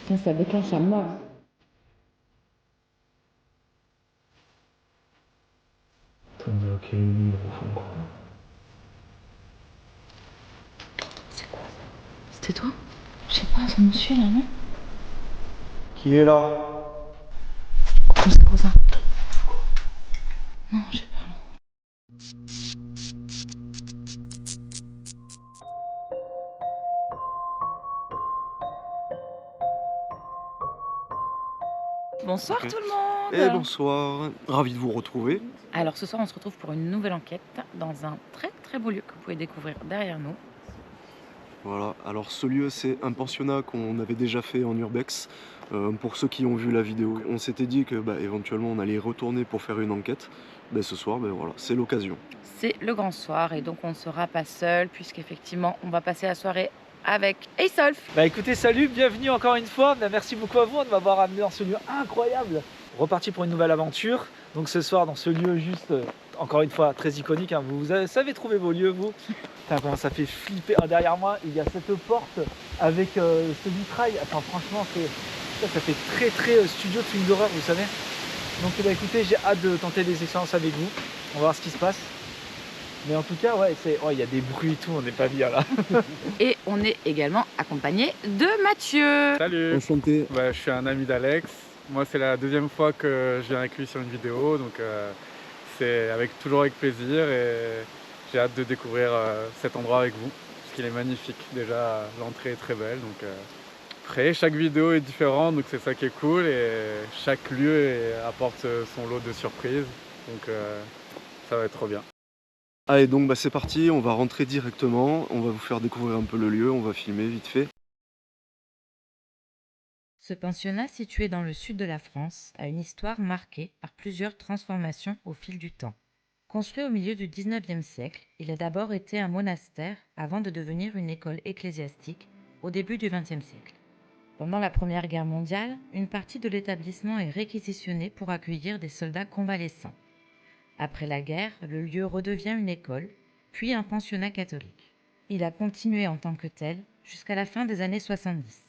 Putain, ça déclenche à mort. T'as bloqué le livre au fond, quoi. C'est quoi ça? C'était toi? Je sais pas, ça me suit là, non? Qui est là? Comment c'est quoi ça? Non, j'ai peur. Bonsoir Ok. tout le Et monde. bonsoir, ravi de vous retrouver. Alors ce soir on se retrouve pour une nouvelle enquête dans un très très beau lieu que vous pouvez découvrir derrière nous. Voilà, alors ce lieu c'est un pensionnat qu'on avait déjà fait en urbex. Pour ceux qui ont vu la vidéo, on s'était dit que éventuellement on allait y retourner pour faire une enquête. Ce soir, voilà, c'est l'occasion. C'est le grand soir et donc on ne sera pas seul puisqu'effectivement on va passer la soirée avec Eisolf. Écoutez, salut, bienvenue encore une fois. Merci beaucoup à vous de m'avoir amené dans ce lieu incroyable. Reparti pour une nouvelle aventure. Donc ce soir dans ce lieu juste, encore une fois, très iconique. Hein. Savez trouver vos lieux, vous. Putain, comment ça fait flipper. Ah, derrière moi, il y a cette porte avec ce vitrail. Enfin, franchement, ça fait très très studio de film d'horreur, vous savez. Donc écoutez, j'ai hâte de tenter des expériences avec vous. On va voir ce qui se passe. Mais en tout cas, ouais, il y a des bruits et tout, on n'est pas bien là. Et on est également accompagné de Mathieu. Salut, Enchanté. je suis un ami d'Alex. Moi c'est la deuxième fois que je viens avec lui sur une vidéo, donc c'est toujours avec plaisir et j'ai hâte de découvrir cet endroit avec vous, parce qu'il est magnifique. Déjà l'entrée est très belle, donc après chaque vidéo est différente, donc c'est ça qui est cool et chaque lieu apporte son lot de surprises, donc ça va être trop bien. Allez donc c'est parti, on va rentrer directement, on va vous faire découvrir un peu le lieu, on va filmer vite fait. Ce pensionnat situé dans le sud de la France a une histoire marquée par plusieurs transformations au fil du temps. Construit au milieu du XIXe siècle, il a d'abord été un monastère avant de devenir une école ecclésiastique au début du XXe siècle. Pendant la Première Guerre mondiale, une partie de l'établissement est réquisitionnée pour accueillir des soldats convalescents. Après la guerre, le lieu redevient une école, puis un pensionnat catholique. Il a continué en tant que tel jusqu'à la fin des années 70.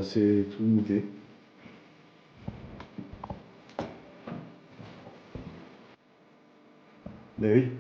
C'est tout nickel. Oui.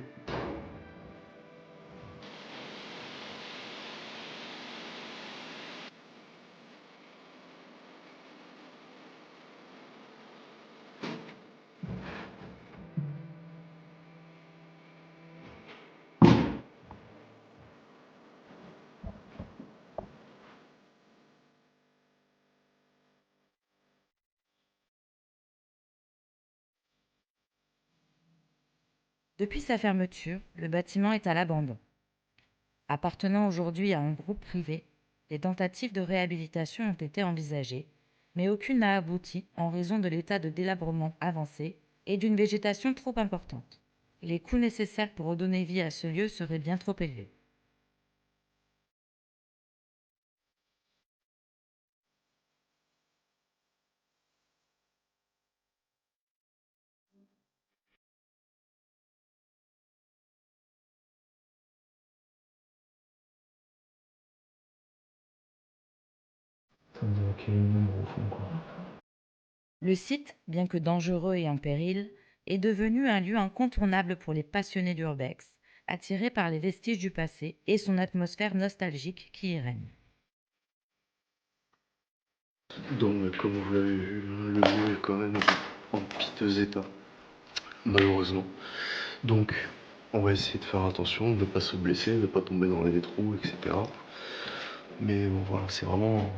Depuis sa fermeture, le bâtiment est à l'abandon. Appartenant aujourd'hui à un groupe privé, des tentatives de réhabilitation ont été envisagées, mais aucune n'a abouti en raison de l'état de délabrement avancé et d'une végétation trop importante. Les coûts nécessaires pour redonner vie à ce lieu seraient bien trop élevés. T'as bloqué le livre au fond, quoi. Le site, bien que dangereux et en péril, est devenu un lieu incontournable pour les passionnés d'urbex, attirés par les vestiges du passé et son atmosphère nostalgique qui y règne. Donc comme vous l'avez vu, le lieu est quand même en piteux état, malheureusement. Donc on va essayer de faire attention, de ne pas se blesser, de ne pas tomber dans les trous, etc. Mais bon voilà, c'est vraiment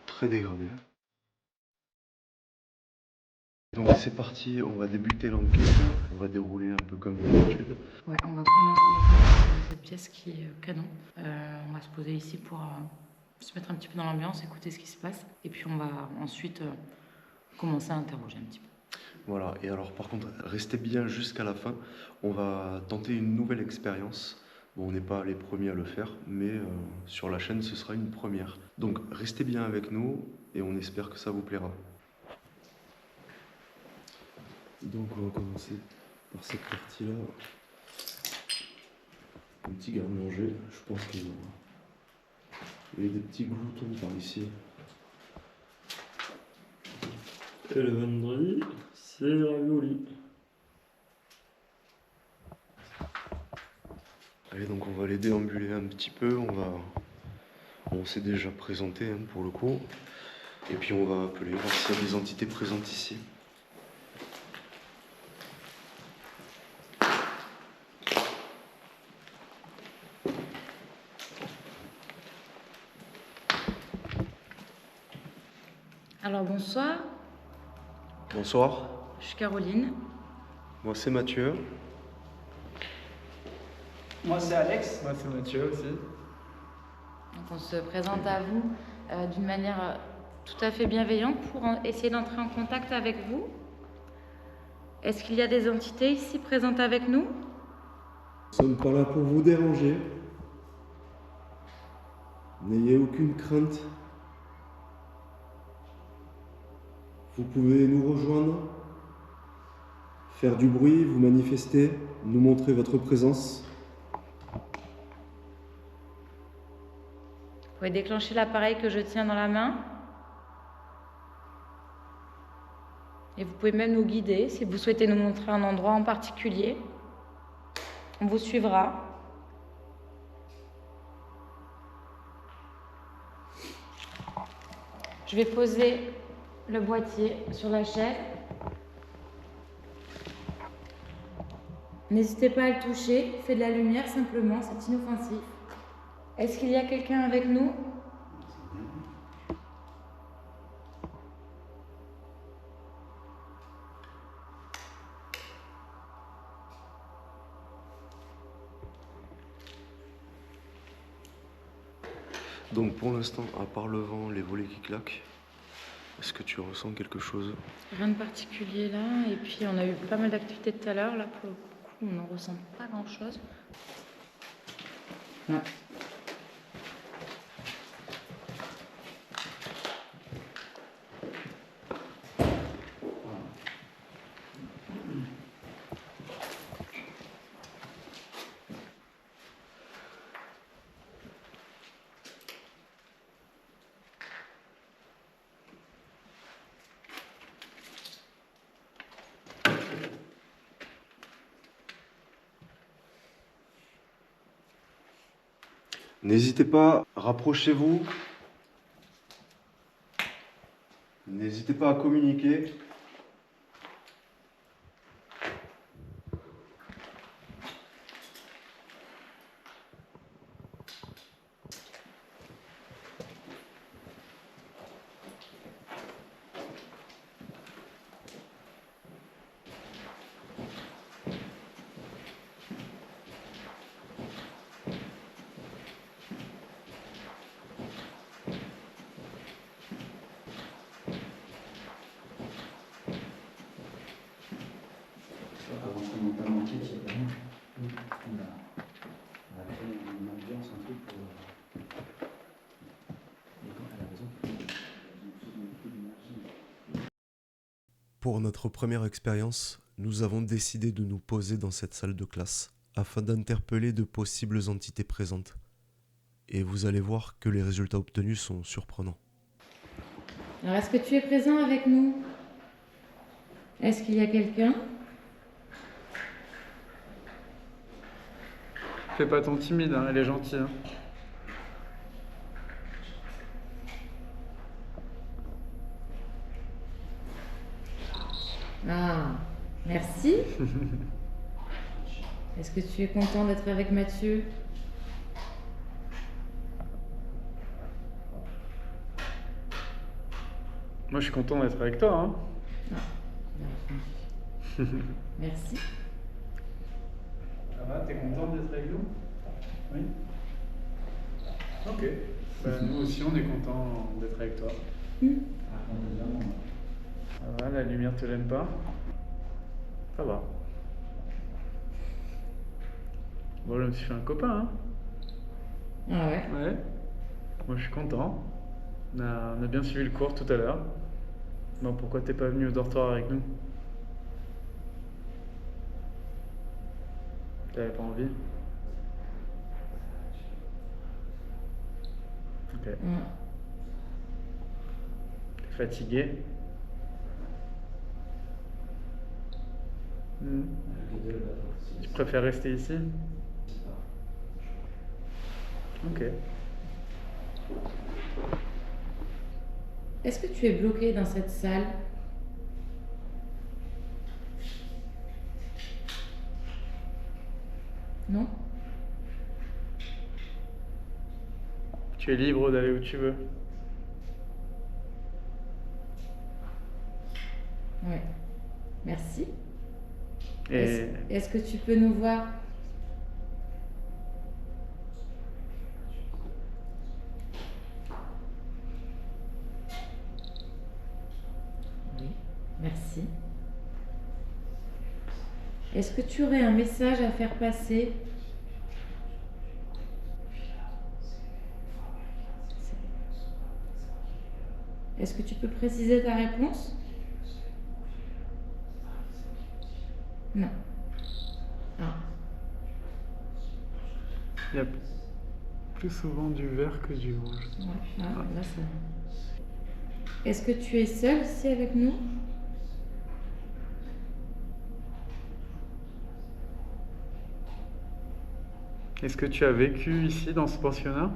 très dégradé. Donc c'est parti, on va débuter l'enquête, on va dérouler un peu comme d'habitude. Ouais, on va prendre cette pièce qui est canon. On va se poser ici pour se mettre un petit peu dans l'ambiance, écouter ce qui se passe. Et puis on va ensuite commencer à interroger un petit peu. Voilà, et alors par contre, restez bien jusqu'à la fin. On va tenter une nouvelle expérience. Bon, on n'est pas les premiers à le faire, mais sur la chaîne, ce sera une première. Donc restez bien avec nous et on espère que ça vous plaira. Donc on va commencer par cette partie-là. Un petit garde-manger, je pense qu'il y a des petits gloutons par ici. Et le vendredi, c'est ravioli. Allez, donc on va les déambuler un petit peu. On s'est déjà présenté pour le coup. Et puis on va appeler, voir s'il y a des entités présentes ici. Alors bonsoir, Bonsoir, je suis Caroline. moi c'est Mathieu. Moi c'est Alex. Moi, c'est Mathieu aussi. Donc on se présente à vous d'une manière tout à fait bienveillante pour essayer d'entrer en contact avec vous. Est-ce qu'il y a des entités ici présentes avec nous? Nous sommes pas là pour vous déranger. N'ayez aucune crainte. Vous pouvez nous rejoindre, faire du bruit, vous manifester, nous montrer votre présence. Vous pouvez déclencher l'appareil que je tiens dans la main. Et vous pouvez même nous guider si vous souhaitez nous montrer un endroit en particulier. On vous suivra. Je vais poser le boîtier sur la chaise. N'hésitez pas à le toucher, il fait de la lumière simplement, c'est inoffensif. Est-ce qu'il y a quelqu'un avec nous? Donc pour l'instant, à part le vent, les volets qui claquent, est-ce que tu ressens quelque chose? Rien de particulier là, et puis on a eu pas mal d'activités tout à l'heure, là pour le coup on n'en ressent pas grand chose. Ouais. N'hésitez pas, rapprochez-vous. N'hésitez pas à communiquer. Pour notre première expérience, nous avons décidé de nous poser dans cette salle de classe afin d'interpeller de possibles entités présentes. Et vous allez voir que les résultats obtenus sont surprenants. Alors est-ce que tu es présent avec nous? Est-ce qu'il y a quelqu'un? Fais pas ton timide, hein, elle est gentille. Hein. Ah, merci. Est-ce que tu es content d'être avec Mathieu? Moi, je suis content d'être avec toi. Hein. Ah, bah Merci. Ça va, t'es content d'être avec nous? Oui. Ok. Bah, nous aussi, on est content d'être avec toi. Ça va, la lumière te gêne pas? Ça va. Bon, je me suis fait un copain, hein? Ah ouais. Ouais. Moi, je suis content. On a bien suivi le cours tout à l'heure. Bon, pourquoi t'es pas venu au dortoir avec nous? T'avais pas envie? Ok. T'es fatigué? Tu préfères rester ici? Ok. Est-ce que tu es bloqué dans cette salle? Non? Tu es libre d'aller où tu veux. Ouais. Merci. Et Est-ce que tu peux nous voir? Oui. Merci. Est-ce que tu aurais un message à faire passer? Est-ce que tu peux préciser ta réponse? Non. Ah. il y a plus souvent du vert que du rouge. Ouais. Ah, là, ça. Est-ce que tu es seul ici avec nous? Est-ce que tu as vécu ici dans ce pensionnat?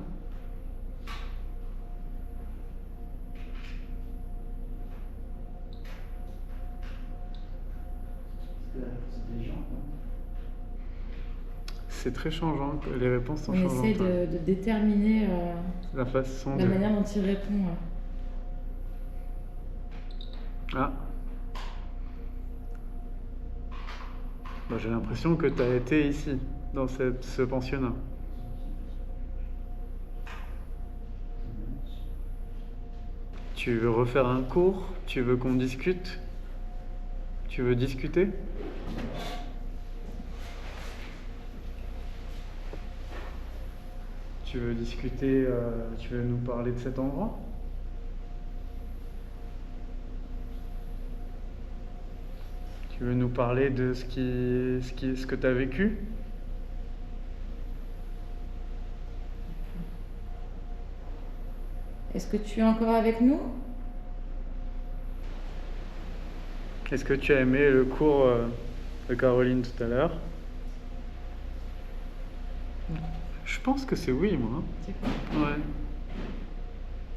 C'est très changeant, les réponses sont On changeantes. essaie de déterminer La façon la de... manière dont il répond. Ah. Bah, j'ai l'impression que tu as été ici, dans ce pensionnat. Tu veux refaire un cours? Tu veux qu'on discute? Tu veux discuter? Tu veux discuter, tu veux nous parler de cet endroit? Tu veux nous parler de ce que tu as vécu? Est-ce que tu es encore avec nous? Est-ce que tu as aimé le cours de Caroline tout à l'heure? Je pense que c'est oui, moi. C'est quoi? Ouais.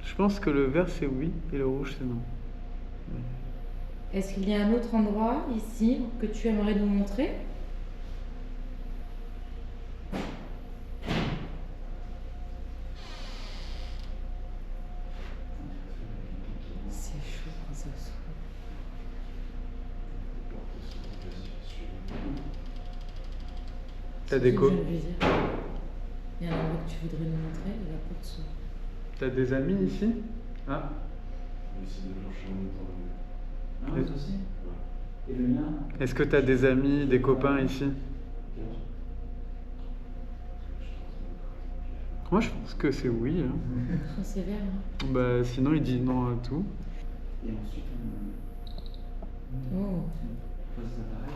Je pense que le vert c'est oui et le rouge c'est non. Est-ce qu'il y a un autre endroit ici que tu aimerais nous montrer? C'est chaud quand ça s'ouvre. T'as des Je co- viens de lui dire. Il y a un endroit que tu voudrais nous montrer et la porte s'ouvre. T'as des amis ici? Ah. Et le mien? Est-ce que t'as des amis, des copains ici? Moi je pense que c'est oui. Hein. Oh, c'est vert, hein? Bah sinon il dit non à tout. Et ensuite, Oh, on pose les appareils.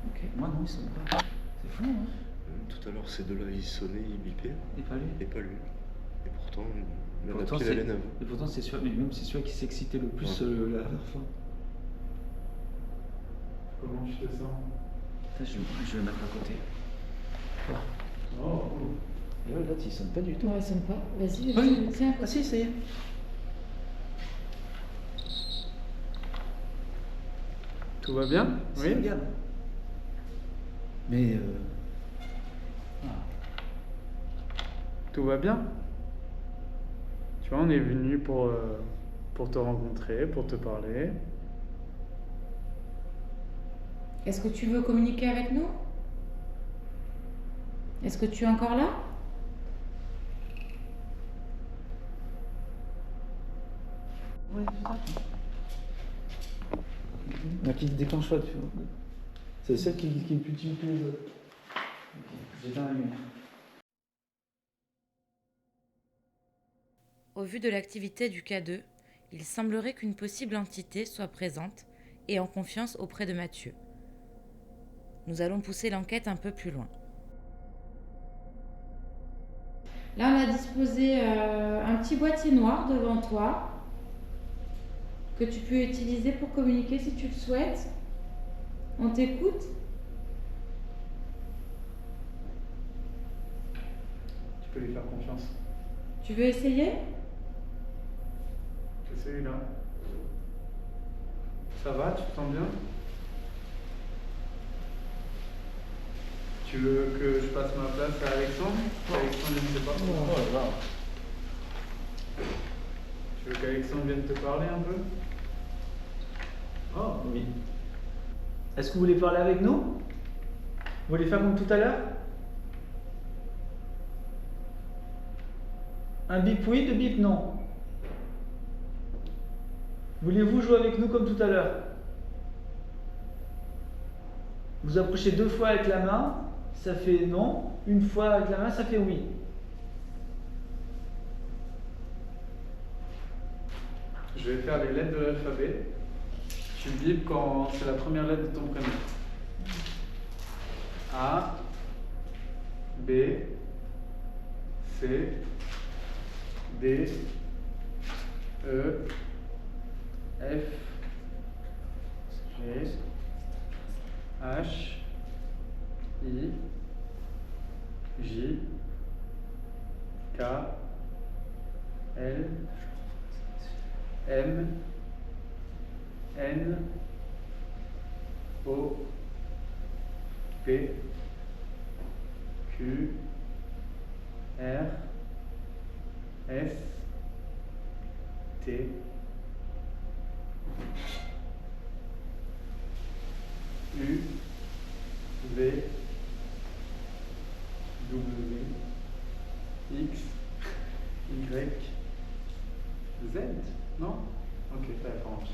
ok. Moi, non, ils sont pas. C'est fou, hein? Tout à l'heure, ces deux-là, ils sonnaient, ils bipaient, Et pas lui. et pas lui. Et pourtant, même Pourtant, la pile, elle est neuve. Et pourtant, c'est sûr, mais même c'est celui qui s'excitait le plus à la fin. Comment je te sens? Je vais le mettre à côté. Oh. Et là, l'autre, il sonne pas du tout. Non, elle sonne pas. Vas-y, Oui. tiens. Ah si, ça y est. Tout va bien? Si, Oui. regarde. Mais Tout va bien? Tu vois, on est venu pour te rencontrer, pour te parler. Est-ce que tu veux communiquer avec nous? Est-ce que tu es encore là? Ouais, c'est ça. La qui déclenche pas, tu vois. C'est celle qui est plus petite que les autres. J'éteins la lumière. Au vu de l'activité du K2, il semblerait qu'une possible entité soit présente et en confiance auprès de Mathieu. Nous allons pousser l'enquête un peu plus loin. Là, on a disposé un petit boîtier noir devant toi que tu peux utiliser pour communiquer si tu le souhaites. On t'écoute. Tu peux lui faire confiance. Tu veux essayer? C'est celui-là. Ça va, tu te sens bien? Tu veux que je passe ma place à Alexandre? Alexandre, je ne sais pas. Oh là là. Tu veux qu'Alexandre vienne te parler un peu? Oh, oui. Est-ce que vous voulez parler avec nous? Vous voulez faire comme tout à l'heure? Un bip oui, deux bip non. Voulez-vous jouer avec nous comme tout à l'heure? Vous approchez 2 fois avec la main, ça fait non. Une fois avec la main, ça fait oui. Je vais faire les lettres de l'alphabet. Tu bipes quand c'est la première lettre de ton prénom. A, B, C, D, E, F, G, H, I, J, K, L, M, N, O, P, Q, R, S, T, U, V, W, X, Y, Z? Non? Ok, ça marche.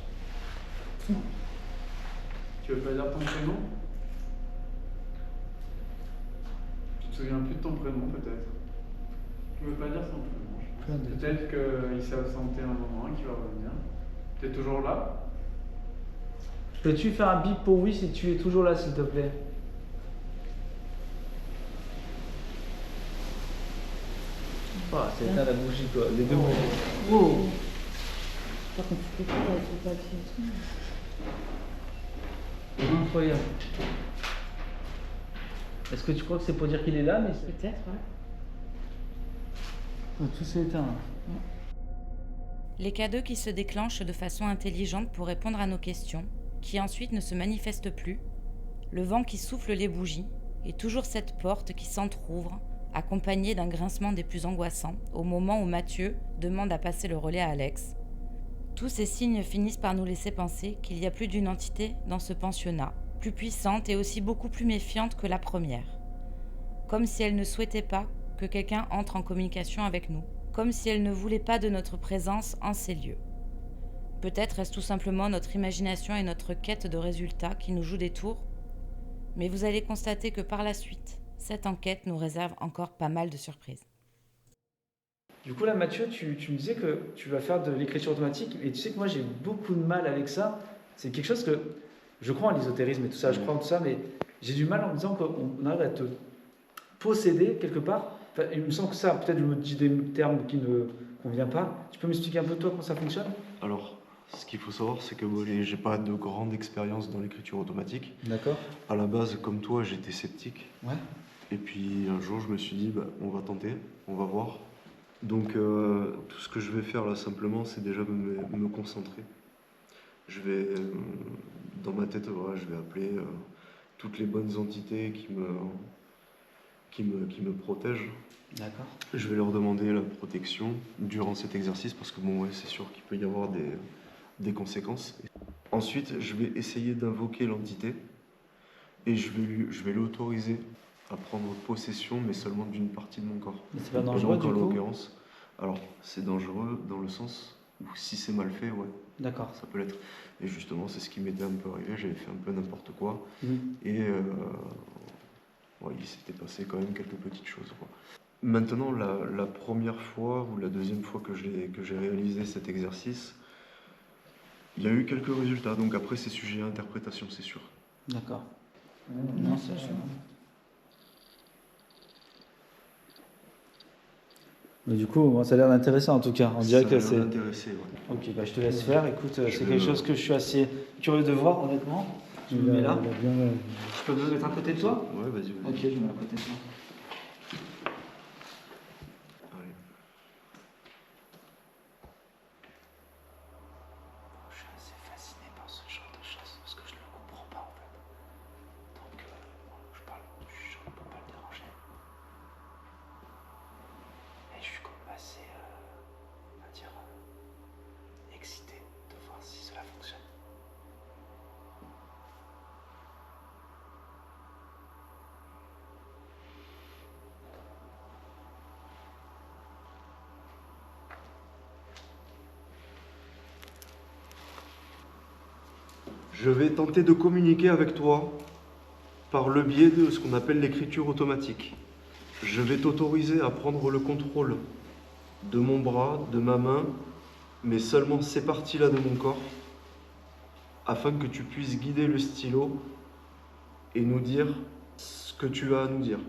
Tu veux pas dire ton prénom? Tu te souviens plus de ton prénom peut-être? Tu veux pas dire son prénom? Je pense. Peut-être qu'il s'est absenté un moment et qu'il va revenir. T'es toujours là? Peux-tu faire un bip pour oui si tu es toujours là, s'il te plaît? Ah, c'est éteint la bougie, quoi. Les deux bougies. Oh. Par contre, tu peux pas avec le papier et tout. Incroyable. Est-ce que tu crois que c'est pour dire qu'il est là, mais Peut-être, ouais. Oh, tout s'est éteint. Les K2 qui se déclenchent de façon intelligente pour répondre à nos questions, qui ensuite ne se manifestent plus, le vent qui souffle les bougies, et toujours cette porte qui s'entr'ouvre, accompagnée d'un grincement des plus angoissants, au moment où Mathieu demande à passer le relais à Alex. Tous ces signes finissent par nous laisser penser qu'il y a plus d'une entité dans ce pensionnat, plus puissante et aussi beaucoup plus méfiante que la première. Comme si elle ne souhaitait pas que quelqu'un entre en communication avec nous, comme si elle ne voulait pas de notre présence en ces lieux. Peut-être est-ce tout simplement notre imagination et notre quête de résultats qui nous jouent des tours, mais vous allez constater que par la suite, cette enquête nous réserve encore pas mal de surprises. Du coup, là, Mathieu, tu me disais que tu vas faire de l'écriture automatique, et tu sais que moi, j'ai beaucoup de mal avec ça. C'est quelque chose que je crois en l'ésotérisme et tout ça, je crois en tout ça, mais j'ai du mal en me disant qu'on arrive à te posséder quelque part. Enfin, il me semble que ça, peut-être je me dis des termes qui ne conviennent pas. Tu peux m'expliquer un peu toi comment ça fonctionne? Alors, ce qu'il faut savoir, c'est que moi, j'ai pas de grande expérience dans l'écriture automatique. D'accord. À la base, comme toi, j'étais sceptique. Ouais. Et puis un jour, je me suis dit, bah, on va tenter, on va voir. Donc, tout ce que je vais faire là, simplement, c'est déjà me concentrer. Je vais, dans ma tête, voilà, je vais appeler toutes les bonnes entités qui me protègent. D'accord. Je vais leur demander la protection durant cet exercice parce que bon, ouais, c'est sûr qu'il peut y avoir des conséquences. Ensuite, je vais essayer d'invoquer l'entité Et je vais l'autoriser à prendre possession, mais seulement d'une partie de mon corps. Mais c'est pas Et dangereux donc, du en coup? l'occurrence, alors c'est dangereux dans le sens où si c'est mal fait, ouais, D'accord. ça peut l'être. Et justement, c'est ce qui m'était un peu arrivé, j'avais fait un peu n'importe quoi. Mhm. Et ouais, il s'était passé quand même quelques petites choses, quoi. Maintenant, la première fois ou la deuxième fois que j'ai réalisé cet exercice, il y a eu quelques résultats. Donc après, c'est sujet à interprétation, c'est sûr. D'accord. Non, ça, je- Mais du coup, moi, ça a l'air intéressant en tout cas. On dirait Ça que m'a c'est. intéressé, ouais. Ok, bah, je te laisse faire. Écoute, Je c'est vais quelque le- chose que je suis assez curieux de voir, honnêtement. Je me mets là. Je peux me mettre à côté de toi? Ouais, vas-y, vas-y. Ok, je me mets à côté de toi. Allez. Je suis assez fasciné par ce genre de choses parce que je ne le comprends pas en fait. Donc, je parle, je ne peux pas le déranger. Et je suis quand même assez, on va dire, excité de voir si cela fonctionne. Je vais tenter de communiquer avec toi par le biais de ce qu'on appelle l'écriture automatique. Je vais t'autoriser à prendre le contrôle de mon bras, de ma main, mais seulement ces parties-là de mon corps, afin que tu puisses guider le stylo et nous dire ce que tu as à nous dire.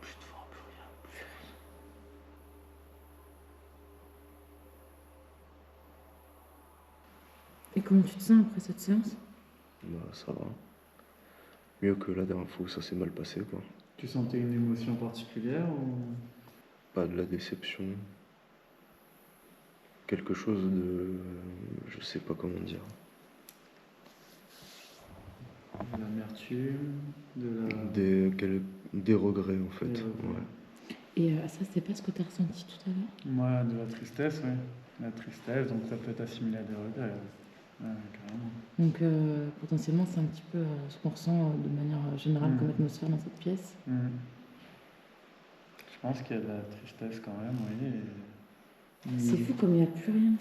Plus de vent, plus rien, plus rien. Et comment tu te sens après cette séance? Bah, ça va. Mieux que la dernière fois où ça s'est mal passé, quoi. Tu sentais une émotion particulière ou... Pas de la déception. Quelque chose de... je sais pas comment dire. De l'amertume, de la... Des regrets, en fait. Des regrets. Ouais. Et ça, c'est pas ce que tu as ressenti tout à l'heure? Moi, de la tristesse, oui. La tristesse, donc ça peut être assimilé à des regrets. Ouais, carrément. Donc potentiellement, c'est un petit peu ce qu'on ressent de manière générale comme atmosphère dans cette pièce. Mhm. Je pense qu'il y a de la tristesse quand même, oui. C'est fou comme il n'y a plus rien.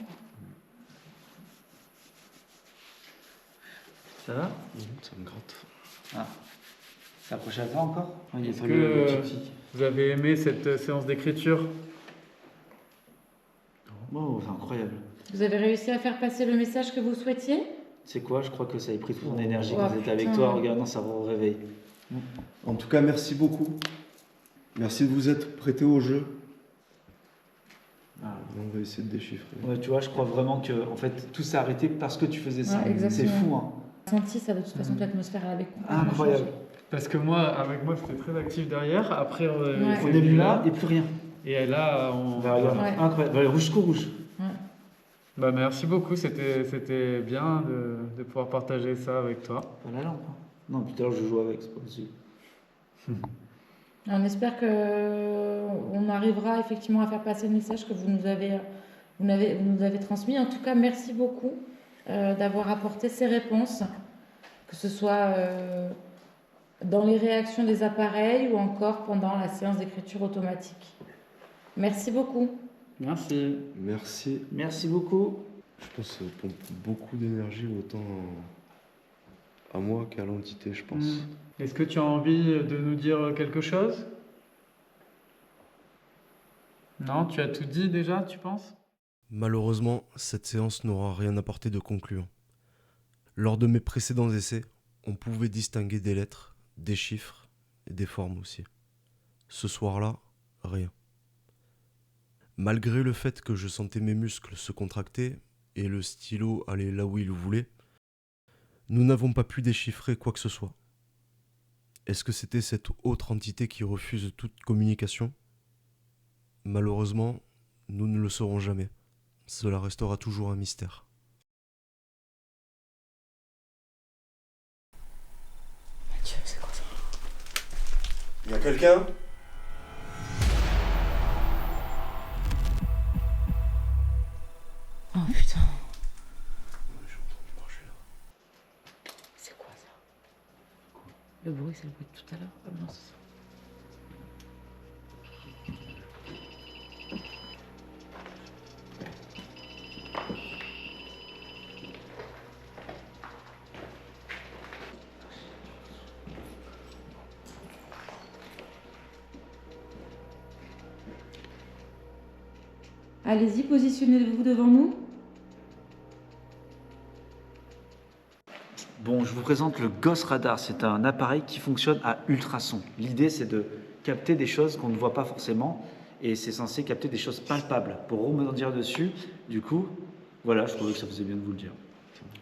Ça va? Ça me gratte. Ah. C'est approché à toi encore? Il y a Est-ce pas que le tic-tic. vous avez aimé cette séance d'écriture? Oh, c'est incroyable. Vous avez réussi à faire passer le message que vous souhaitiez? C'est quoi? Je crois que ça a pris toute mon énergie Oh, quand j'étais avec putain. toi. Regarde, non, ça me réveille. En tout cas, merci beaucoup. Merci de vous être prêté au jeu. Ah. On va essayer de déchiffrer. Ouais, tu vois, je crois vraiment que en fait, tout s'est arrêté parce que tu faisais ça. Ouais, exactement. C'est fou, hein. Senti ça de toute façon que l'atmosphère elle avait complètement Incroyable. changé. Parce que moi, avec moi, c'était très actif derrière. Après, Ouais. On est venu là et plus rien. Et là, on... Bah, regarde, Ouais. incroyable. Bah, rouge jusqu'au rouge. Ouais. Bah, merci beaucoup, c'était bien de pouvoir partager ça avec toi. Pas la lampe. Hein. Non, puis tout à l'heure, je joue avec, c'est pas possible. On espère que on arrivera effectivement à faire passer le message que vous nous avez transmis. En tout cas, merci beaucoup d'avoir apporté ces réponses, que ce soit dans les réactions des appareils ou encore pendant la séance d'écriture automatique. Merci beaucoup. Merci. Merci. Merci beaucoup. Je pense que ça pompe beaucoup d'énergie autant à moi qu'à l'entité, je pense. Est-ce que tu as envie de nous dire quelque chose? Non, tu as tout dit déjà, tu penses? Malheureusement, cette séance n'aura rien apporté de concluant. Lors de mes précédents essais, on pouvait distinguer des lettres, des chiffres et des formes aussi. Ce soir-là, rien. Malgré le fait que je sentais mes muscles se contracter et le stylo aller là où il voulait, nous n'avons pas pu déchiffrer quoi que ce soit. Est-ce que c'était cette autre entité qui refuse toute communication ? Malheureusement, nous ne le saurons jamais. Cela restera toujours un mystère. Mathieu, c'est quoi ça? Y a quelqu'un ? Oh putain. C'est quoi ça? Le bruit, c'est le bruit de tout à l'heure? Ah non, c'est ça. Allez-y, positionnez-vous devant nous. Bon, je vous présente le Ghost Radar. C'est un appareil qui fonctionne à ultrasons. L'idée, c'est de capter des choses qu'on ne voit pas forcément et c'est censé capter des choses palpables. Pour rebondir dessus, du coup, voilà, je trouvais que ça faisait bien de vous le dire.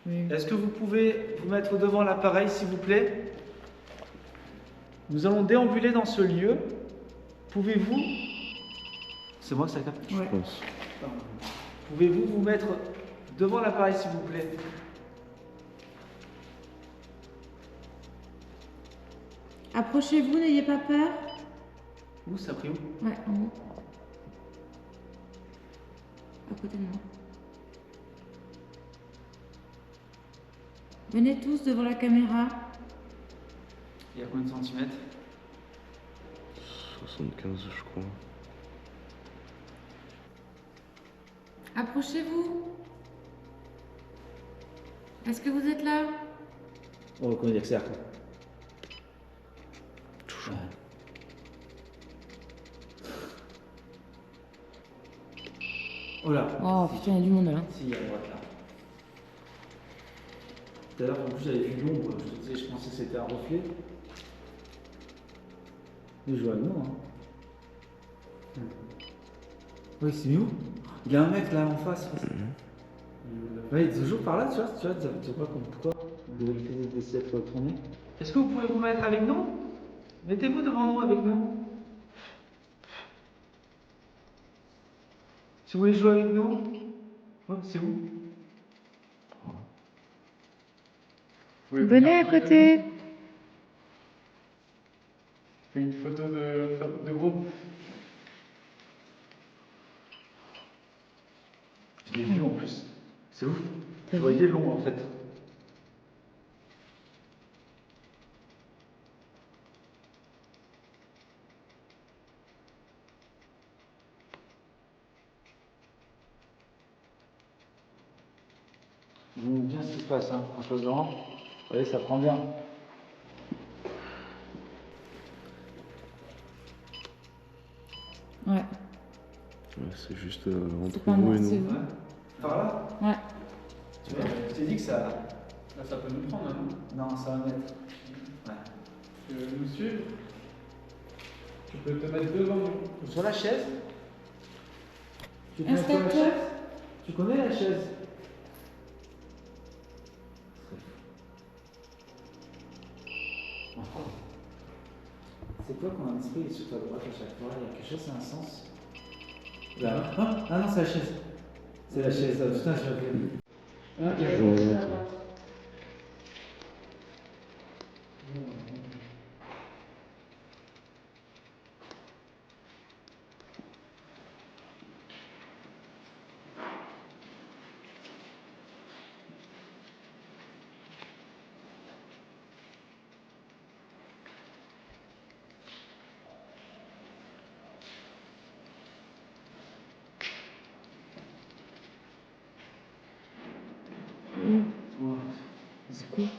Oui. Est-ce que vous pouvez vous mettre devant l'appareil, s'il vous plaît? Nous allons déambuler dans ce lieu. Pouvez-vous... C'est moi que ça capte? Ouais. Pouvez-vous vous mettre devant l'appareil, s'il vous plaît? Approchez-vous, n'ayez pas peur. Où ça a pris où? Ouais, en haut. À côté de moi. Venez tous devant la caméra. Il y a combien de centimètres? 75, je crois. Approchez-vous. Est-ce que vous êtes là? On reconnaît le cercle. Toujours. Oh là. Oh putain, il y a du monde là. Si, à droite là. Tout à l'heure, en plus, j'avais vu l'ombre. Je pensais que c'était un reflet. Mais je vois non, hein. Oui, c'est nous. Il y a un mec là en face. Ouais, il est toujours par là, tu vois, tu sais pas pourquoi. Vous avez fait des siècles tourner. Est-ce que vous pouvez vous mettre avec nous? Mettez-vous devant nous avec nous. Si vous voulez jouer avec nous, ouais, c'est où? Venez à côté. Fais une photo de groupe. Je l'ai vu en plus. C'est ouf. Je voyais long en fait. Vous voyez bien ce qui se passe, hein, en chose de rang. Vous voyez, ça prend bien. Ouais. Ouais, c'est juste C'est entre pas vous moi, et c'est nous. vous. Par là? Ouais. Tu vois, je t'ai dit que ça. Là, ça peut nous prendre, non? Non, ça va mettre. Ouais. Tu veux nous suivre? Tu peux te mettre devant nous. Sur la chaise. Tu te mets sur la Installe-toi. chaise. Tu connais la chaise? C'est quoi qu'on a un esprit sur ta droite à chaque fois? Il y a quelque chose, c'est un sens? Là. Ah non, c'est la chaise. C'est la chaise. Ah, putain, je vais. Ah, il y a Je vois rien, toi. C'est cool.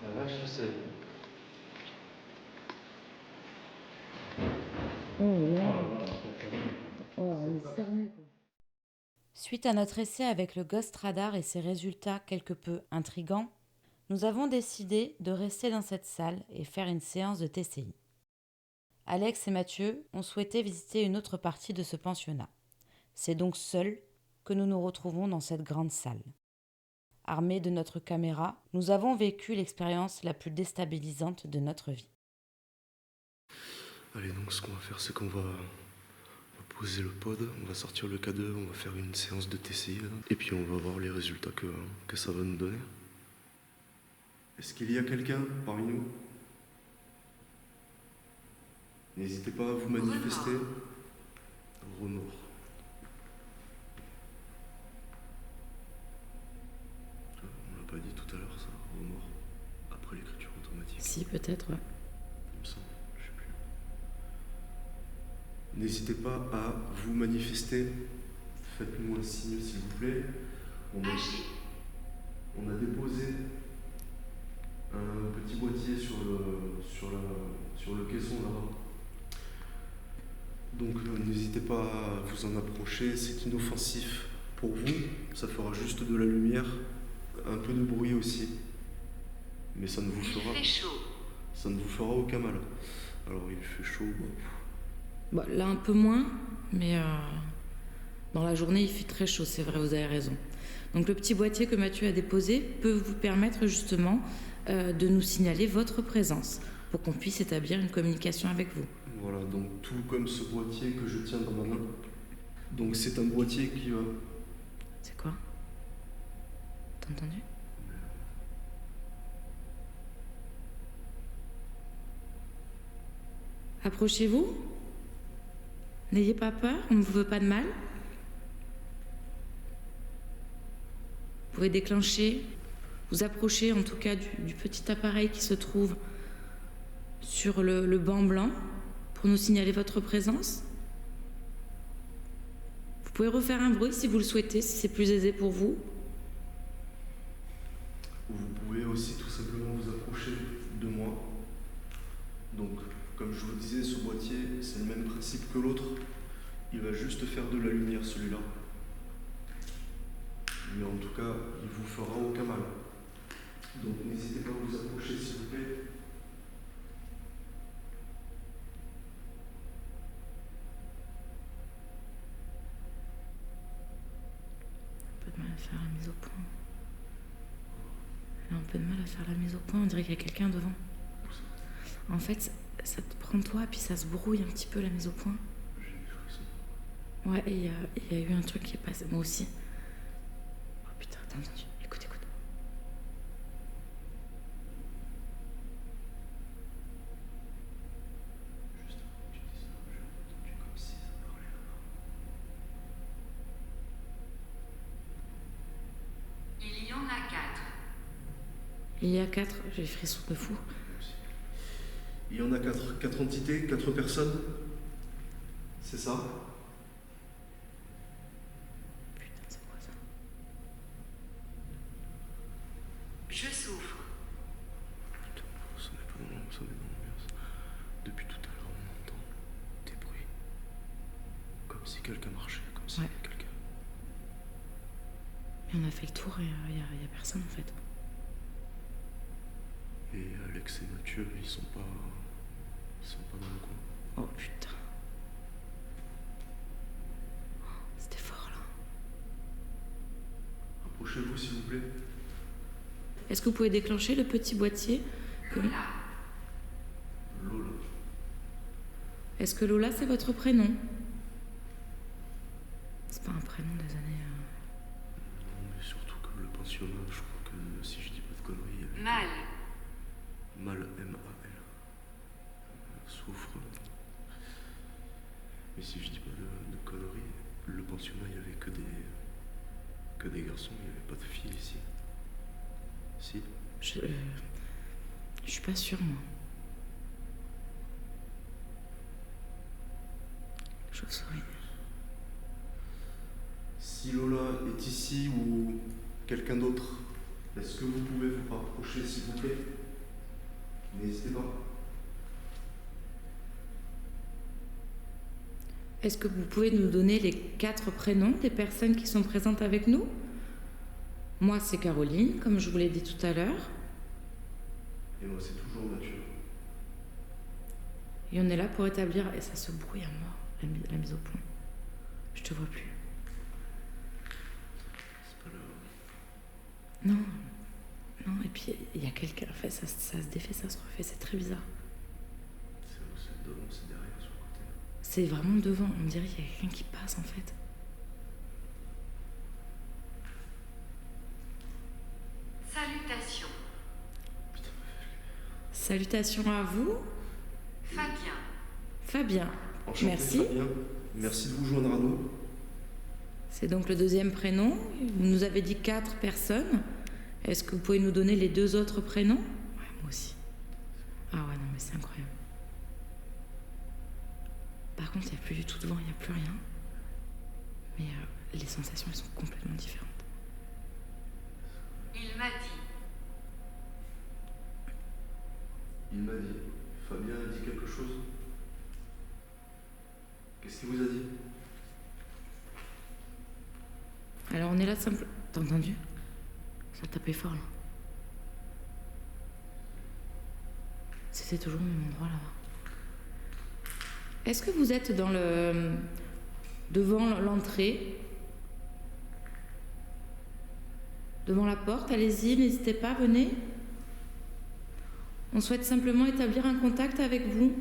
La vache, c'est. Suite à notre essai avec le Ghost Radar et ses résultats quelque peu intrigants, nous avons décidé de rester dans cette salle et faire une séance de TCI. Alex et Mathieu ont souhaité visiter une autre partie de ce pensionnat. C'est donc seuls que nous nous retrouvons dans cette grande salle. Armés de notre caméra, nous avons vécu l'expérience la plus déstabilisante de notre vie. Allez, donc ce qu'on va faire, c'est qu'on va poser le pod, on va sortir le K2, on va faire une séance de TCI, là, et puis on va voir les résultats que ça va nous donner. Est-ce qu'il y a quelqu'un parmi nous? N'hésitez pas à vous manifester. Remords. On l'a pas dit tout à l'heure, ça, remords. Après l'écriture automatique. Si, peut-être, ouais. Il me semble, je sais plus. N'hésitez pas à vous manifester. Faites-nous un signe, s'il vous plaît. On a déposé un petit boîtier sur le caisson là-bas. Donc n'hésitez pas à vous en approcher, c'est inoffensif pour vous, ça fera juste de la lumière, un peu de bruit aussi. Mais ça ne vous fera aucun mal. Alors il fait chaud. Bon, là un peu moins, mais dans la journée il fait très chaud, c'est vrai, vous avez raison. Donc le petit boîtier que Mathieu a déposé peut vous permettre justement de nous signaler votre présence pour qu'on puisse établir une communication avec vous. Voilà, donc tout comme ce boîtier que je tiens dans ma main. Donc c'est un boîtier qui va... C'est quoi? T'as entendu? Approchez-vous. N'ayez pas peur, on ne vous veut pas de mal. Vous pouvez déclencher, vous approcher en tout cas du petit appareil qui se trouve sur le banc blanc pour nous signaler votre présence. Vous pouvez refaire un bruit si vous le souhaitez, si c'est plus aisé pour vous. Vous pouvez aussi tout simplement vous approcher de moi. Donc, comme je vous le disais, ce boîtier, c'est le même principe que l'autre. Il va juste faire de la lumière, celui-là. Mais en tout cas, il vous fera aucun mal. Donc, n'hésitez pas à vous approcher, s'il vous plaît. Un peu de mal à faire la mise au point. J'ai un peu de mal à faire la mise au point, on dirait qu'il y a quelqu'un devant. En fait, ça te prend toi, puis ça se brouille un petit peu la mise au point. J'ai des frissons. Ouais, et il y a eu un truc qui est passé, moi aussi. Oh putain, t'as entendu? Écoute, écoute. Juste avant que tu dises ça, j'ai entendu comme si ça parlait là-bas. Il y en a 4. Il y a 4, j'ai les frissons de fou. Il y en a 4 entités, 4 personnes. C'est ça? Putain, c'est quoi ça? Je souffre. Putain, ça n'est pas dans l'ambiance. Depuis tout à l'heure, on entend des bruits. Comme si quelqu'un marchait, comme si quelqu'un... Et on a fait le tour et il y a personne en fait. Et Alex et Mathieu, ils sont pas dans le coin. Oh putain. C'était fort là. Approchez-vous s'il vous plaît. Est-ce que vous pouvez déclencher le petit boîtier que... Lola. Est-ce que Lola c'est votre prénom? C'est pas un prénom des années... Non, mais surtout que le pensionnat, je crois que si je dis pas de conneries... il y avait- Mal. Mal, M-A-L. Souffre. Mais si je dis pas de conneries, le pensionnat, il y avait que des garçons, il n'y avait pas de filles ici. Si. Je suis pas sûre moi. Chauve-souris. Si Lola est ici ou quelqu'un d'autre, est-ce que vous pouvez vous rapprocher s'il vous plaît? N'hésitez pas. Est-ce que vous pouvez nous donner les 4 prénoms des personnes qui sont présentes avec nous? Moi, c'est Caroline, comme je vous l'ai dit tout à l'heure. Et moi, c'est toujours Mathieu. Et on est là pour établir... Et ça se brouille à mort, la mise au point. Je te vois plus. C'est pas le... Non. Non, et puis il y a quelqu'un... En fait, ça se défait, ça se refait. C'est très bizarre. C'est devant, c'est derrière, sur le côté. C'est vraiment devant. On dirait qu'il y a quelqu'un qui passe, en fait. Salutations. Salutations à vous. Fabien. Fabien. Enchanté, Merci. Fabien. Merci de vous joindre à nous. C'est donc le deuxième prénom. Vous nous avez dit 4 personnes. Est-ce que vous pouvez nous donner les 2 autres prénoms? Ouais, moi aussi. Ah ouais, non, mais c'est incroyable. Par contre, il n'y a plus du tout de vent, il n'y a plus rien. Mais les sensations, elles sont complètement différentes. Il m'a dit. Il m'a dit. Fabien a dit quelque chose. Qu'est-ce qu'il vous a dit? Alors on est là simple... T'as entendu? Ça tapait fort là. C'était toujours au même endroit là-bas. Est-ce que vous êtes dans le... devant l'entrée? Devant la porte, allez-y, n'hésitez pas, venez. On souhaite simplement établir un contact avec vous.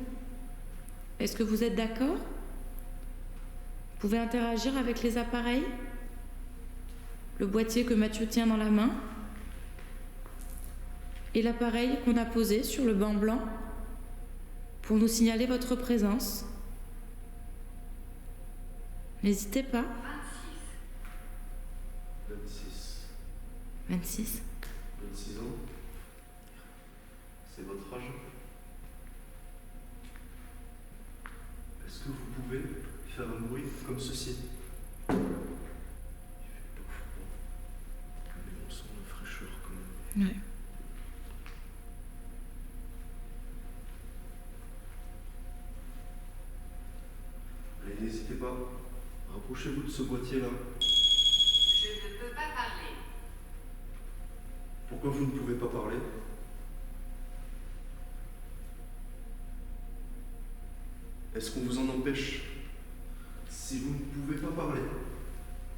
Est-ce que vous êtes d'accord? Vous pouvez interagir avec les appareils? Le boîtier que Mathieu tient dans la main et l'appareil qu'on a posé sur le banc blanc pour nous signaler votre présence. N'hésitez pas. 26. 26. 26 ans. C'est votre âge. Est-ce que vous pouvez faire un bruit comme ceci? Il fait pas froid. Mais on sent la fraîcheur quand même. Ouais. Allez, n'hésitez pas. Rapprochez-vous de ce boîtier-là. Je ne peux pas parler. Pourquoi vous ne pouvez pas parler? Est-ce qu'on vous en empêche? Si vous ne pouvez pas parler,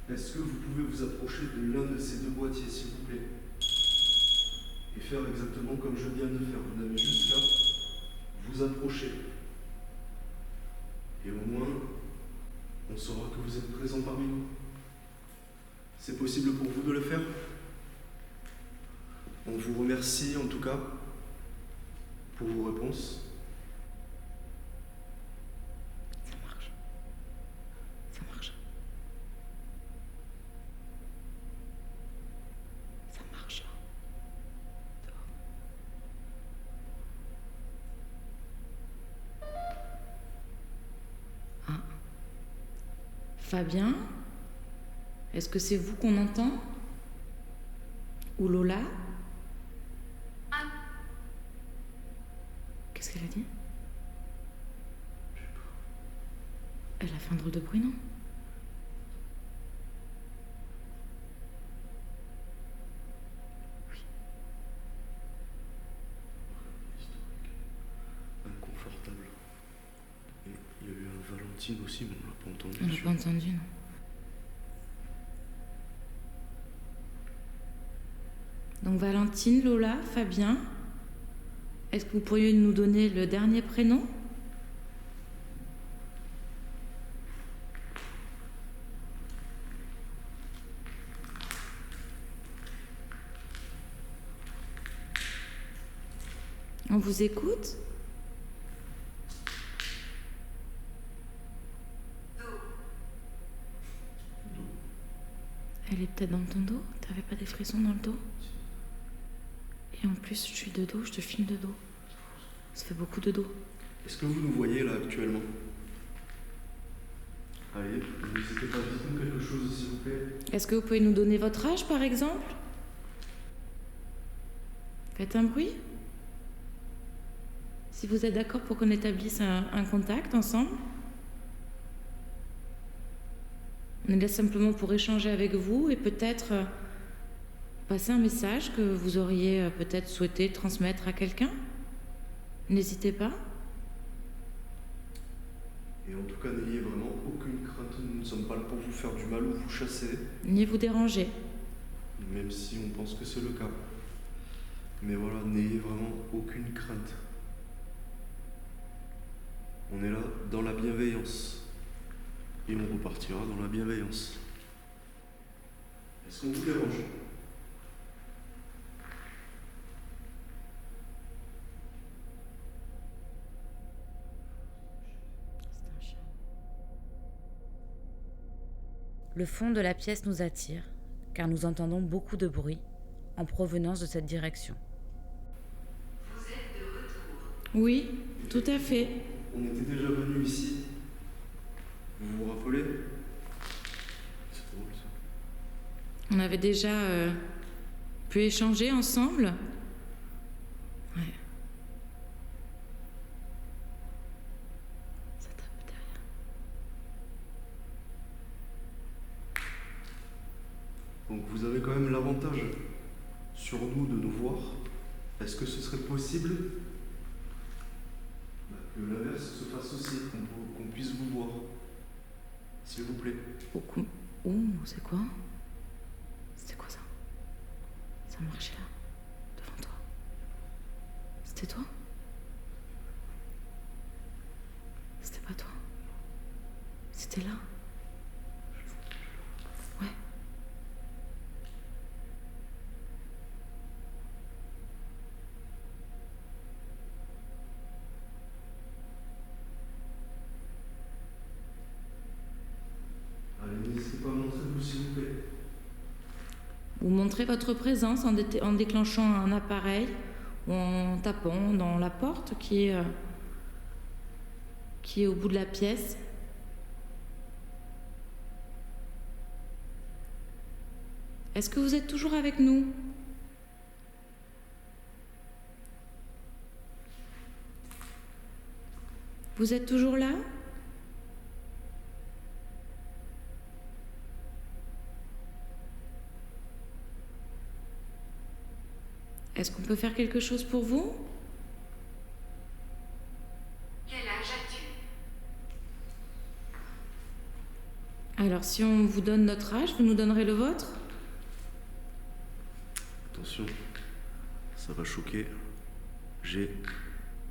est-ce que vous pouvez vous approcher de l'un de ces 2 boîtiers, s'il vous plaît? Et faire exactement comme je viens de faire. Vous n'avez juste qu'à vous approcher. Et au moins, on saura que vous êtes présent parmi nous. C'est possible pour vous de le faire? On vous remercie en tout cas pour vos réponses. Ça marche. Ça marche. Ça marche. Dehors. Ah. Fabien? Est-ce que c'est vous qu'on entend? Ou Lola? Qu'est-ce qu'elle a dit? Elle a fait un drôle de bruit, non? Inconfortable. Et il y a eu un Valentine aussi, mais on l'a pas entendu. On l'a pas entendu, non? Donc Valentine, Lola, Fabien. Est-ce que vous pourriez nous donner le dernier prénom? On vous écoute? Elle est peut-être dans ton dos? T'avais pas des frissons dans le dos? Et en plus, je suis de dos, je te filme de dos. Ça fait beaucoup de dos. Est-ce que vous nous voyez là actuellement? Allez, n'hésitez pas à dire quelque chose s'il vous plaît. Est-ce que vous pouvez nous donner votre âge, par exemple? Faites un bruit. Si vous êtes d'accord pour qu'on établisse un contact ensemble. On est là simplement pour échanger avec vous et peut-être passer un message que vous auriez peut-être souhaité transmettre à quelqu'un. N'hésitez pas. Et en tout cas, n'ayez vraiment aucune crainte. Nous ne sommes pas là pour vous faire du mal ou vous chasser, Ni vous déranger. même si on pense que c'est le cas. Mais voilà, n'ayez vraiment aucune crainte. On est là dans la bienveillance. Et on repartira dans la bienveillance. Est-ce qu'on vous dérange? Le fond de la pièce nous attire, car nous entendons beaucoup de bruit en provenance de cette direction. Vous êtes de retour. Oui, tout à fait. On était déjà venu ici. Vous vous rappelez? C'est drôle ça. On avait déjà pu échanger ensemble. Ouais. Ça tape derrière. Donc vous avez quand même l'avantage sur nous de nous voir. Est-ce que ce serait possible que l'inverse se fasse aussi, qu'on puisse vous voir? S'il vous plaît. Beaucoup. Oh, c'est quoi? C'était quoi ça? Ça marchait là, devant toi. C'était toi? C'était pas toi? C'était là? Ouais. Allez, n'hésitez pas à montrer vous, s'il vous plaît. Vous montrez votre présence en déclenchant un appareil ou en tapant dans la porte qui est au bout de la pièce. Est-ce que vous êtes toujours avec nous? Vous êtes toujours là? Est-ce qu'on peut faire quelque chose pour vous? Quel âge as-tu? Alors, si on vous donne notre âge, vous nous donnerez le vôtre? Attention, ça va choquer. J'ai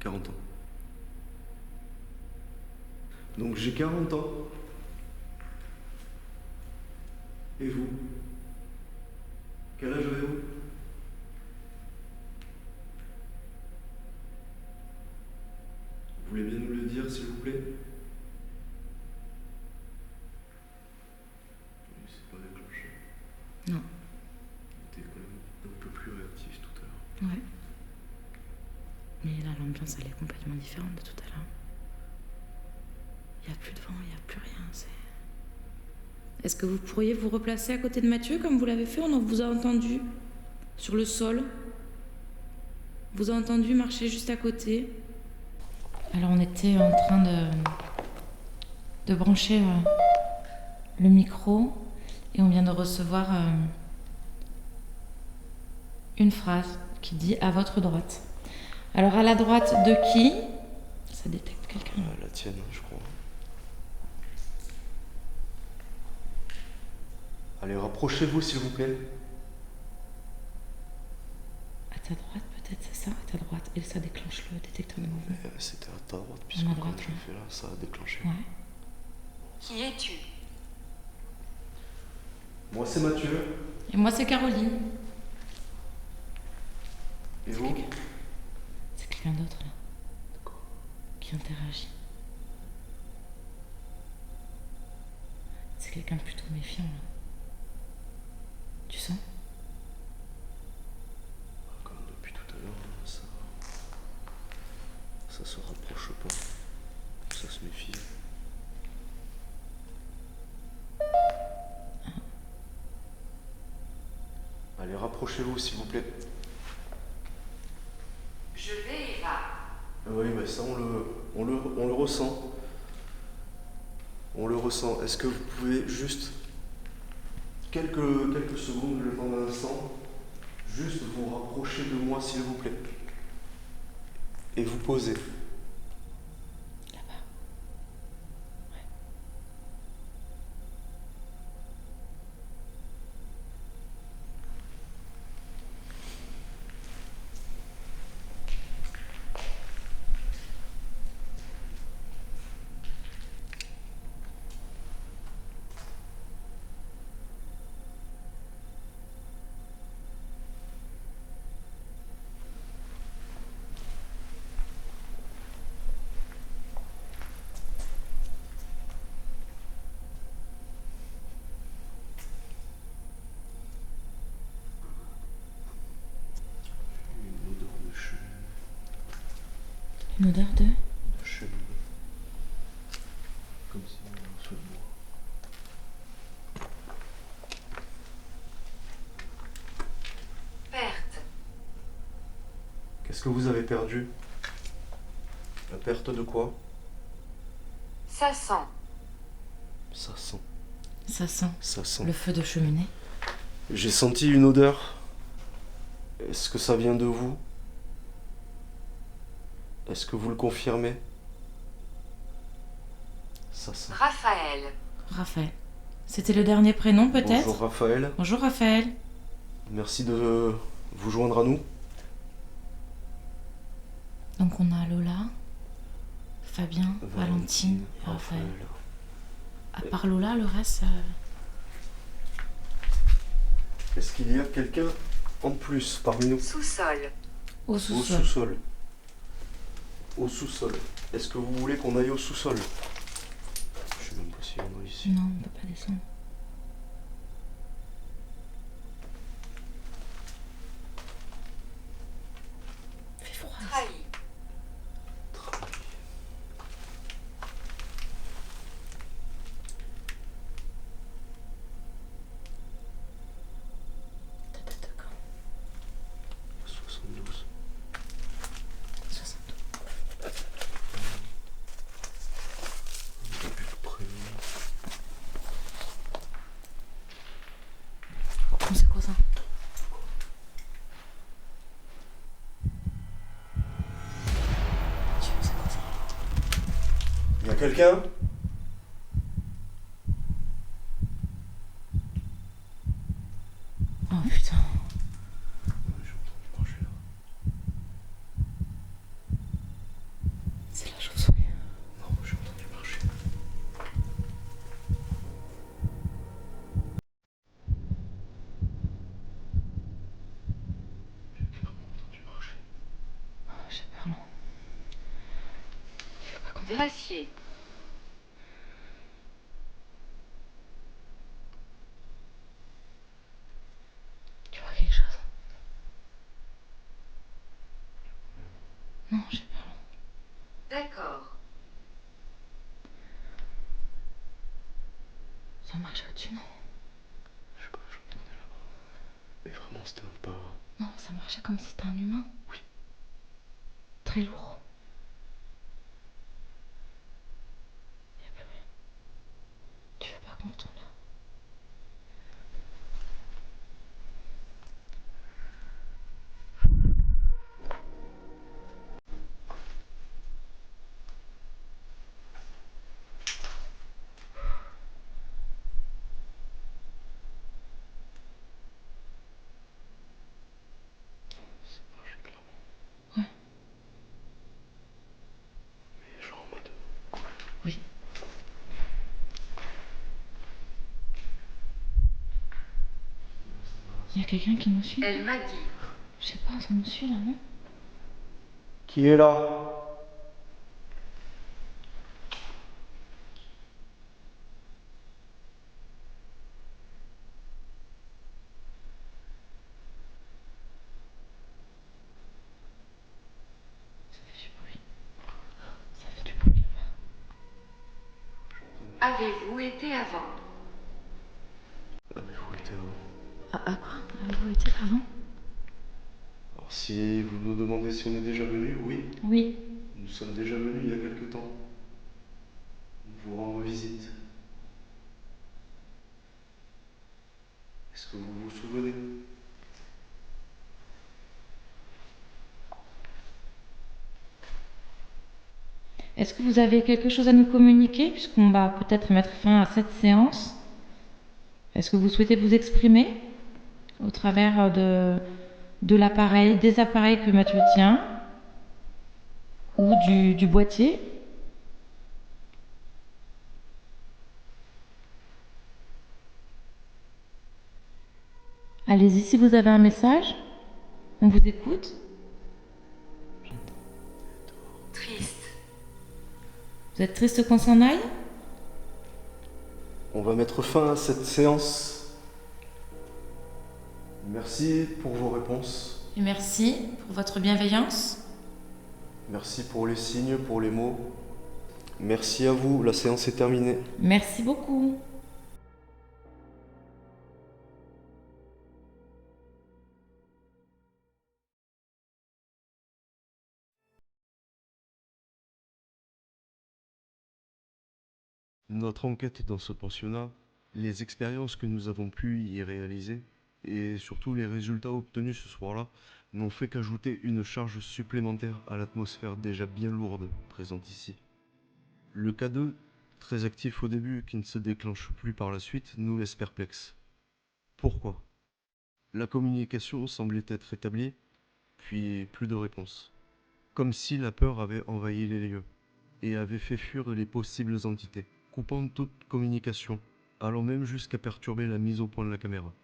40 ans. Donc j'ai 40 ans. Et vous? Quel âge avez-vous? Vous voulez bien nous le dire, s'il vous plaît? Oui, c'est pas déclenché. Non. On était quand même un peu plus réactif tout à l'heure. Ouais. Mais là, l'ambiance, elle est complètement différente de tout à l'heure. Il n'y a plus de vent, il n'y a plus rien. Est-ce que vous pourriez vous replacer à côté de Mathieu comme vous l'avez fait? On vous a entendu sur le sol. Vous a entendu marcher juste à côté. Alors, on était en train de brancher le micro et on vient de recevoir une phrase qui dit « à votre droite ». Alors, à la droite de qui? Ça détecte quelqu'un. La tienne, je crois. Allez, rapprochez-vous, s'il vous plaît. À ta droite, peut-être, c'est ça? À ta droite. Et ça déclenche le détecteur de mouvement. C'était à ta droite, puisque À ma quand droite, je l'ai ouais. fait là, ça a déclenché. Ouais. Qui es-tu? Moi, c'est Mathieu. Et moi, c'est Caroline. Et vous? C'est quelqu'un d'autre, là, D'accord. qui interagit. C'est quelqu'un de plutôt méfiant, là. Tu sens? Comme depuis tout à l'heure, ça se rapproche pas. Ça se méfie. Allez, rapprochez-vous, s'il vous plaît. Je vais et va. Oui, mais ça, on le ressent. On le ressent. Est-ce que vous pouvez juste quelques secondes, le temps d'un instant. Juste vous rapprocher de moi, s'il vous plaît. Et vous posez. Une odeur de cheminée. Une odeur de... De cheminée. Comme si on avait un feu de bois. Perte. Qu'est-ce que vous avez perdu? La perte de quoi? Ça sent. Ça sent. Ça sent Ça sent. le feu de cheminée. J'ai senti une odeur. Est-ce que ça vient de vous? Est-ce que vous le confirmez? Ça sent. Raphaël. Raphaël. C'était le dernier prénom peut-être? Bonjour Raphaël. Bonjour Raphaël. Merci de vous joindre à nous. Donc on a Lola, Fabien, Valentine et Raphaël. À part Lola, le reste... Est-ce qu'il y a quelqu'un en plus parmi nous? Sous-sol. Au Au sous-sol. sous-sol. Au sous-sol. Est-ce que vous voulez qu'on aille au sous-sol? Je sais même pas s'il y en a ici. Non, on peut pas descendre. Il fait froid. Trahi. Ta date de quand? 72. 62. Début de prénom. Oh, c'est quoi ça? Tiens, c'est quoi ça? Il y a quelqu'un? Oh putain. J'ai entendu marcher là. C'est la chauve-souris. Non, j'ai entendu marcher. J'ai clairement entendu marcher. Oh, j'ai peur là. Vérifier. Tu vois quelque chose? Non, j'ai peur là. D'accord. Ça marche au-dessus, non? Je sais pas, j'entendais là-bas. Mais vraiment, c'était un pas. Non, ça marchait comme si c'était un humain. Oui. Très lourd. Y a plus rien. Tu veux pas qu'on retourne là? Ça marchait clairement. Ouais. Mais genre en mode. Oui. Y a quelqu'un qui nous suit? Elle m'a dit. Je sais pas, ça nous suit là, non? Qui est là? Ça fait du bruit. Ça fait du bruit là-bas. Avez-vous été avant? Avez-vous été avant? Ah quoi? Avez-vous été avant? Alors, si vous nous demandez si on est déjà venu, oui. Oui. Nous sommes déjà venus il y a quelque temps. Nous vous rendre visite. Est-ce que vous vous souvenez? Est-ce que vous avez quelque chose à nous communiquer, puisqu'on va peut-être mettre fin à cette séance? Est-ce que vous souhaitez vous exprimer au travers de l'appareil, des appareils que Mathieu tient, ou du boîtier? Allez-y si vous avez un message. On vous écoute. Triste. Vous êtes triste qu'on s'en aille? On va mettre fin à cette séance. Merci pour vos réponses. Et merci pour votre bienveillance. Merci pour les signes, pour les mots. Merci à vous, la séance est terminée. Merci beaucoup. Notre enquête dans ce pensionnat, les expériences que nous avons pu y réaliser, et surtout les résultats obtenus ce soir-là, n'ont fait qu'ajouter une charge supplémentaire à l'atmosphère déjà bien lourde présente ici. Le K2, très actif au début, qui ne se déclenche plus par la suite, nous laisse perplexes. Pourquoi? La communication semblait être établie, puis plus de réponse. Comme si la peur avait envahi les lieux, et avait fait fuir les possibles entités, coupant toute communication, allant même jusqu'à perturber la mise au point de la caméra.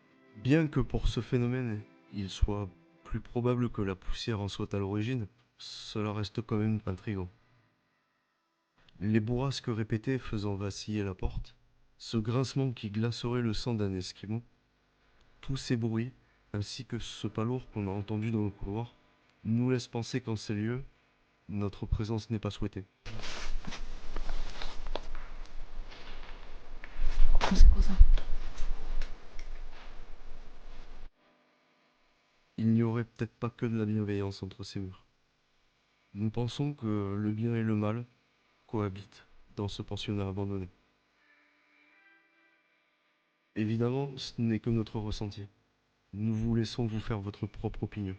Bien que pour ce phénomène, il soit plus probable que la poussière en soit à l'origine, cela reste quand même intriguant. Les bourrasques répétées faisant vaciller la porte, ce grincement qui glacerait le sang d'un esquimau, tous ces bruits, ainsi que ce pas lourd qu'on a entendu dans le couloir, nous laissent penser qu'en ces lieux, notre présence n'est pas souhaitée. Il n'y aurait peut-être pas que de la bienveillance entre ces murs. Nous pensons que le bien et le mal cohabitent dans ce pensionnat abandonné. Évidemment, ce n'est que notre ressenti. Nous vous laissons vous faire votre propre opinion.